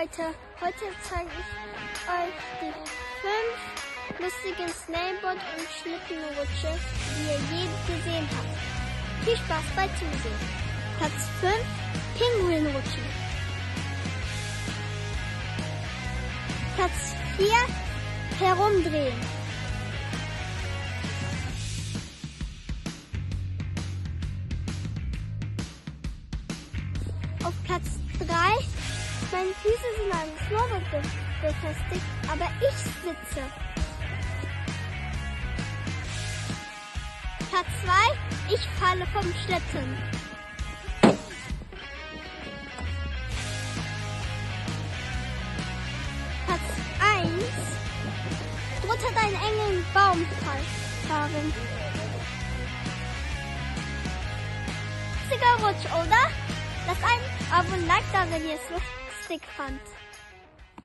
Leute, heute zeige ich euch die 5 lustigen Snowboard- und Schlittenrutsche, die ihr je gesehen habt. Viel Spaß bei Zusehen. Platz 5, Pinguinrutschen. Platz 4, Herumdrehen. Auf Platz 3, meine Füße sind an dem Snowboard befestigt, aber ich sitze. Platz 2, ich falle vom Schlitten. Platz 1, drunter einen engen Baum fahren. Lustiger Rutsch, oder? Lasst ein Abo und Like da, wenn ihr es lustig fand.